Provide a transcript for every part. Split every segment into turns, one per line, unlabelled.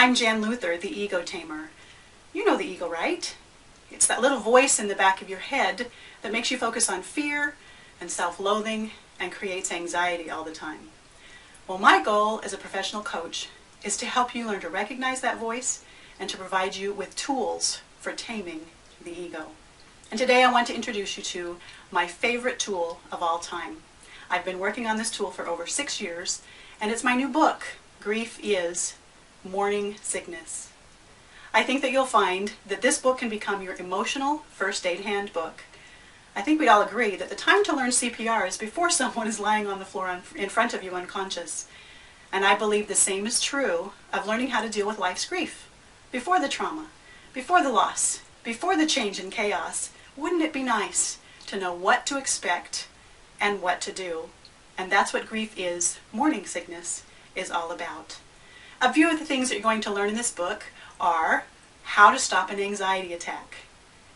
I'm Jan Luther, the Ego Tamer. You know the ego, right? It's that little voice in the back of your head that makes you focus on fear and self-loathing and creates anxiety all the time. Well, my goal as a professional coach is to help you learn to recognize that voice and to provide you with tools for taming the ego. And today I want to introduce you to my favorite tool of all time. I've been working on this tool for over 6 years, and it's my new book, Grief is Mourning Sickness. I think that you'll find that this book can become your emotional first aid handbook. I think we'd all agree that the time to learn CPR is before someone is lying on the floor in front of you unconscious. And I believe the same is true of learning how to deal with life's grief. Before the trauma, before the loss, before the change and chaos, wouldn't it be nice to know what to expect and what to do? And that's what Grief is Mourning Sickness is all about. A few of the things that you're going to learn in this book are how to stop an anxiety attack.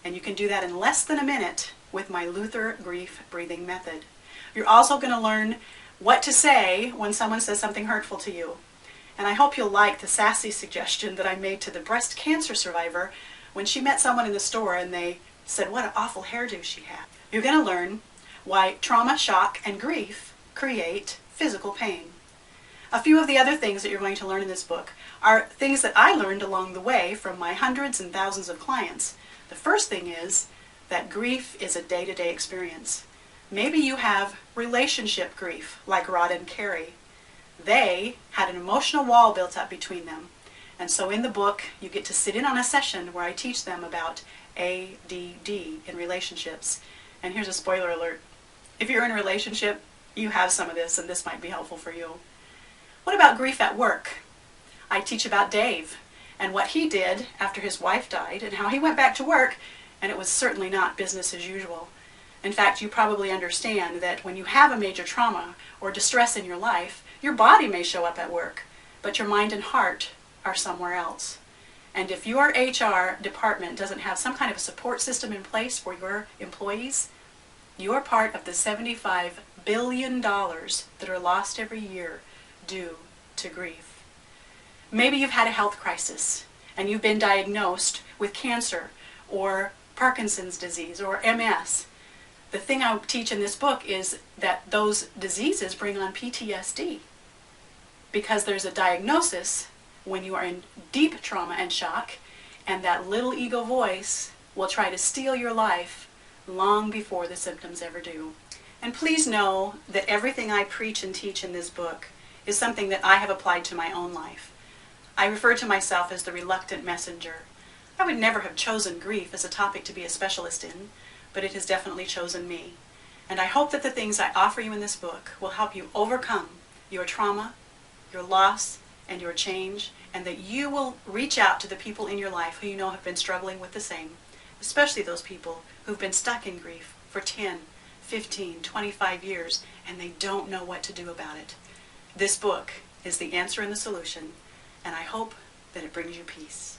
And you can do that in less than a minute with my Luther Grief Breathing Method. You're also going to learn what to say when someone says something hurtful to you. And I hope you'll like the sassy suggestion that I made to the breast cancer survivor when she met someone in the store and they said what an awful hairdo she had. You're going to learn why trauma, shock, and grief create physical pain. A few of the other things that you're going to learn in this book are things that I learned along the way from my hundreds and thousands of clients. The first thing is that grief is a day-to-day experience. Maybe you have relationship grief, like Rod and Carrie. They had an emotional wall built up between them. And so in the book, you get to sit in on a session where I teach them about ADD in relationships. And here's a spoiler alert. If you're in a relationship, you have some of this, and this might be helpful for you. What about grief at work? I teach about Dave and what he did after his wife died and how he went back to work, and it was certainly not business as usual. In fact, you probably understand that when you have a major trauma or distress in your life, your body may show up at work, but your mind and heart are somewhere else. And if your HR department doesn't have some kind of a support system in place for your employees, you're part of the $75 billion that are lost every year due to grief. Maybe you've had a health crisis and you've been diagnosed with cancer or Parkinson's disease or MS. The thing I teach in this book is that those diseases bring on PTSD because there's a diagnosis when you are in deep trauma and shock, and that little ego voice will try to steal your life long before the symptoms ever do. And please know that everything I preach and teach in this book is something that I have applied to my own life. I refer to myself as the reluctant messenger. I would never have chosen grief as a topic to be a specialist in, but it has definitely chosen me. And I hope that the things I offer you in this book will help you overcome your trauma, your loss, and your change, and that you will reach out to the people in your life who you know have been struggling with the same, especially those people who've been stuck in grief for 10, 15, 25 years, and they don't know what to do about it. This book is the answer and the solution, and I hope that it brings you peace.